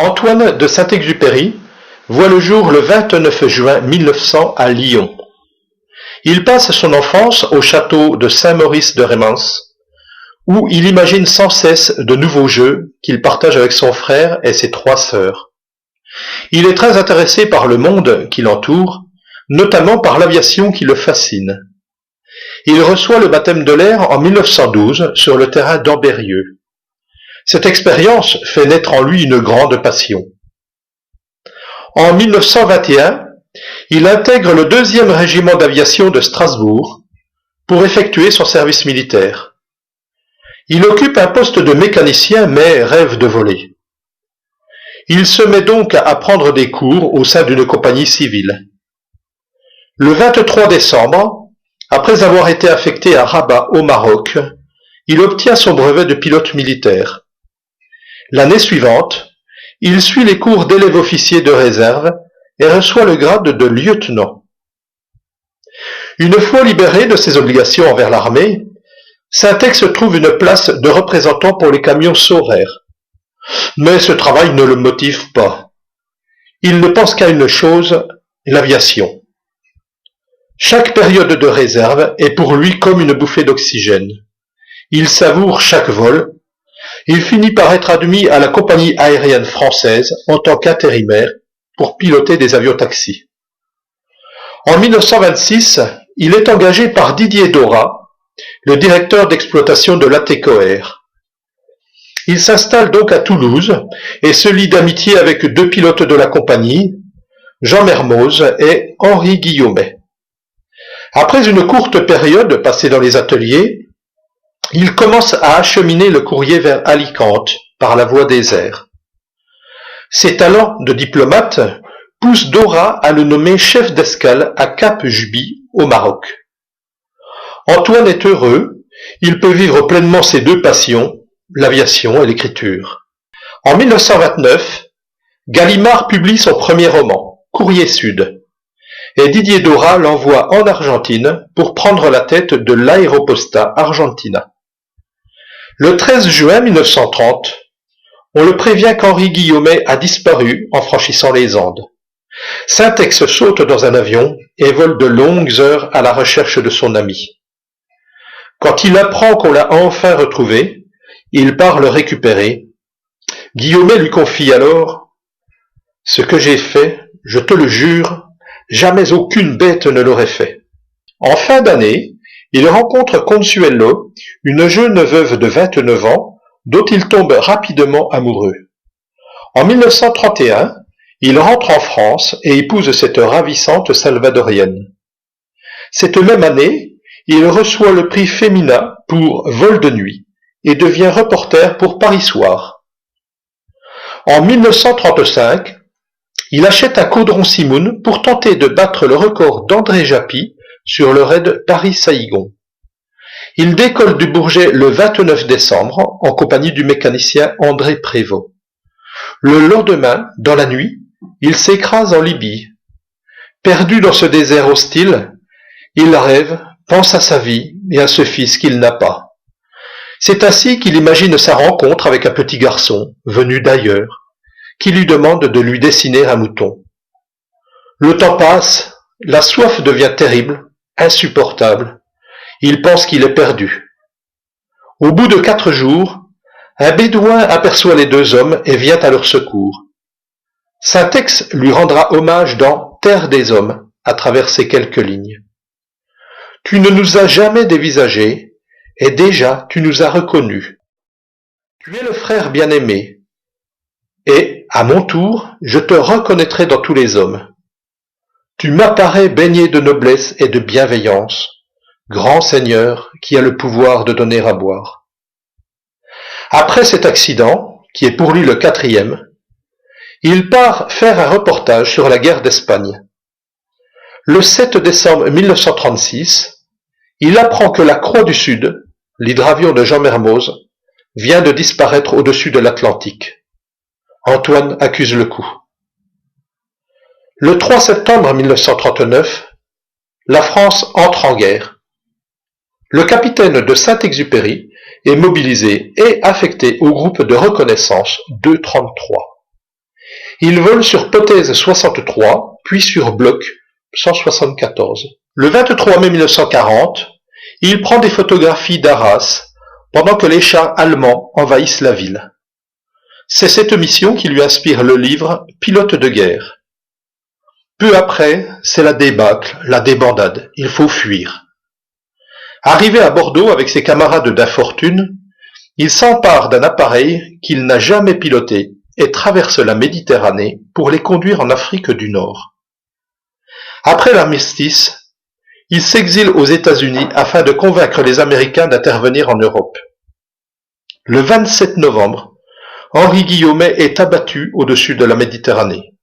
Antoine de Saint-Exupéry voit le jour le 29 juin 1900 à Lyon. Il passe son enfance au château de Saint-Maurice de Rémence, où il imagine sans cesse de nouveaux jeux qu'il partage avec son frère et ses 3 sœurs. Il est très intéressé par le monde qui l'entoure, notamment par l'aviation qui le fascine. Il reçoit le baptême de l'air en 1912 sur le terrain d'Ambérieu. Cette expérience fait naître en lui une grande passion. En 1921, il intègre le 2e régiment d'aviation de Strasbourg pour effectuer son service militaire. Il occupe un poste de mécanicien mais rêve de voler. Il se met donc à prendre des cours au sein d'une compagnie civile. Le 23 décembre, après avoir été affecté à Rabat au Maroc, il obtient son brevet de pilote militaire. L'année suivante, il suit les cours d'élève officier de réserve et reçoit le grade de lieutenant. Une fois libéré de ses obligations envers l'armée, Saint-Ex trouve une place de représentant pour les camions Saurer. Mais ce travail ne le motive pas. Il ne pense qu'à une chose, l'aviation. Chaque période de réserve est pour lui comme une bouffée d'oxygène. Il savoure chaque vol. Il finit par être admis à la compagnie aérienne française en tant qu'intérimaire pour piloter des avions-taxis. En 1926, il est engagé par Didier Dorat, le directeur d'exploitation de l'ATCOR. Il s'installe donc à Toulouse et se lie d'amitié avec 2 pilotes de la compagnie, Jean Mermoz et Henri Guillaumet. Après une courte période passée dans les ateliers, il commence à acheminer le courrier vers Alicante par la voie des airs. Ses talents de diplomate poussent Dorat à le nommer chef d'escale à Cap-Juby au Maroc. Antoine est heureux, il peut vivre pleinement ses 2 passions, l'aviation et l'écriture. En 1929, Gallimard publie son premier roman, Courrier Sud, et Didier Dorat l'envoie en Argentine pour prendre la tête de l'Aeroposta Argentina. Le 13 juin 1930, on le prévient qu'Henri Guillaumet a disparu en franchissant les Andes. Saint-Ex saute dans un avion et vole de longues heures à la recherche de son ami. Quand il apprend qu'on l'a enfin retrouvé, il part le récupérer. Guillaumet lui confie alors « Ce que j'ai fait, je te le jure, jamais aucune bête ne l'aurait fait. » En fin d'année, il rencontre Consuelo, une jeune veuve de 29 ans, dont il tombe rapidement amoureux. En 1931, il rentre en France et épouse cette ravissante salvadorienne. Cette même année, il reçoit le prix Femina pour Vol de nuit et devient reporter pour Paris Soir. En 1935, il achète un Caudron Simoun pour tenter de battre le record d'André Japy sur le raid Paris-Saïgon. Il décolle du Bourget le 29 décembre en compagnie du mécanicien André Prévost. Le lendemain, dans la nuit, il s'écrase en Libye. Perdu dans ce désert hostile, il rêve, pense à sa vie et à ce fils qu'il n'a pas. C'est ainsi qu'il imagine sa rencontre avec un petit garçon, venu d'ailleurs, qui lui demande de lui dessiner un mouton. Le temps passe, la soif devient terrible, insupportable. Il pense qu'il est perdu. Au bout de 4 jours, un bédouin aperçoit les 2 hommes et vient à leur secours. Saint-Ex lui rendra hommage dans Terre des hommes à travers ces quelques lignes. Tu ne nous as jamais dévisagés, et déjà tu nous as reconnus. Tu es le frère bien-aimé, et, à mon tour, je te reconnaîtrai dans tous les hommes. Tu m'apparais baigné de noblesse et de bienveillance, grand seigneur qui a le pouvoir de donner à boire. Après cet accident, qui est pour lui le 4e, il part faire un reportage sur la guerre d'Espagne. Le 7 décembre 1936, il apprend que la Croix du Sud, l'hydravion de Jean Mermoz, vient de disparaître au-dessus de l'Atlantique. Antoine accuse le coup. Le 3 septembre 1939, la France entre en guerre. Le capitaine de Saint-Exupéry est mobilisé et affecté au groupe de reconnaissance 233. Il vole sur Potez 63, puis sur Bloc 174. Le 23 mai 1940, il prend des photographies d'Arras pendant que les chars allemands envahissent la ville. C'est cette mission qui lui inspire le livre Pilote de guerre. Peu après, c'est la débâcle, la débandade, il faut fuir. Arrivé à Bordeaux avec ses camarades d'infortune, il s'empare d'un appareil qu'il n'a jamais piloté et traverse la Méditerranée pour les conduire en Afrique du Nord. Après l'armistice, il s'exile aux États-Unis afin de convaincre les Américains d'intervenir en Europe. Le 27 novembre, Henri Guillaumet est abattu au-dessus de la Méditerranée.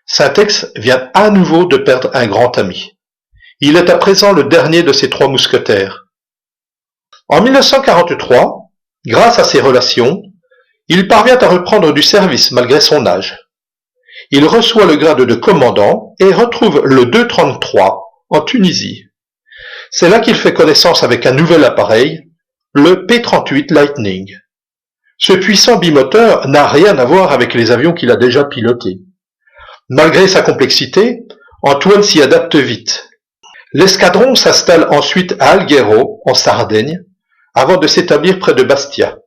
Saint-Ex vient à nouveau de perdre un grand ami. Il est à présent le dernier de ses 3 mousquetaires. En 1943, grâce à ses relations, il parvient à reprendre du service malgré son âge. Il reçoit le grade de commandant et retrouve le 233 en Tunisie. C'est là qu'il fait connaissance avec un nouvel appareil, le P-38 Lightning. Ce puissant bimoteur n'a rien à voir avec les avions qu'il a déjà pilotés. Malgré sa complexité, Antoine s'y adapte vite. L'escadron s'installe ensuite à Alghero, en Sardaigne, avant de s'établir près de Bastia.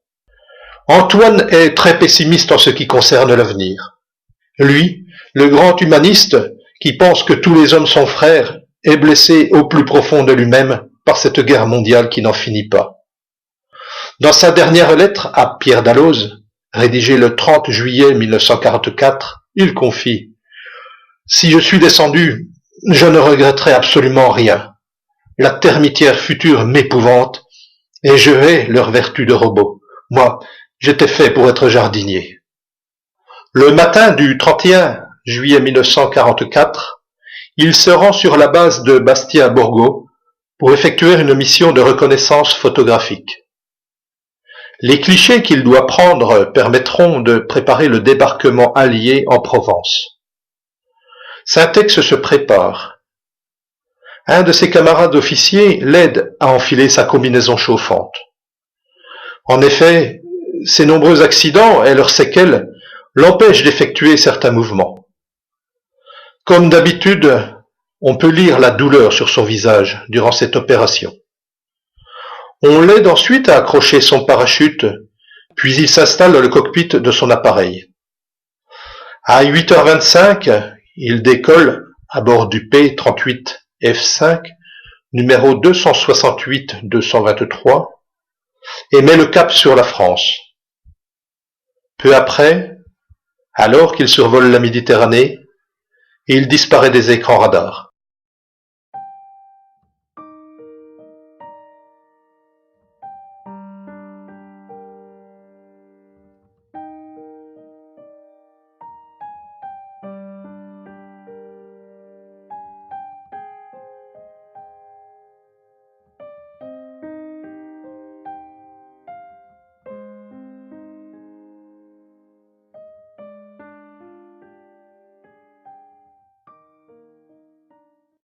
Antoine est très pessimiste en ce qui concerne l'avenir. Lui, le grand humaniste, qui pense que tous les hommes sont frères, est blessé au plus profond de lui-même par cette guerre mondiale qui n'en finit pas. Dans sa dernière lettre à Pierre Dalloz, rédigée le 30 juillet 1944, il confie « Si je suis descendu, je ne regretterai absolument rien. La termitière future m'épouvante, et je hais leur vertu de robot. Moi, j'étais fait pour être jardinier. » Le matin du 31 juillet 1944, il se rend sur la base de Bastia-Borgo pour effectuer une mission de reconnaissance photographique. Les clichés qu'il doit prendre permettront de préparer le débarquement allié en Provence. Saint-Ex se prépare. Un de ses camarades officiers l'aide à enfiler sa combinaison chauffante. En effet, ses nombreux accidents et leurs séquelles l'empêchent d'effectuer certains mouvements. Comme d'habitude, on peut lire la douleur sur son visage durant cette opération. On l'aide ensuite à accrocher son parachute, puis il s'installe dans le cockpit de son appareil. À 8h25, il décolle à bord du P-38 F5, numéro 268-223, et met le cap sur la France. Peu après, alors qu'il survole la Méditerranée, il disparaît des écrans radars.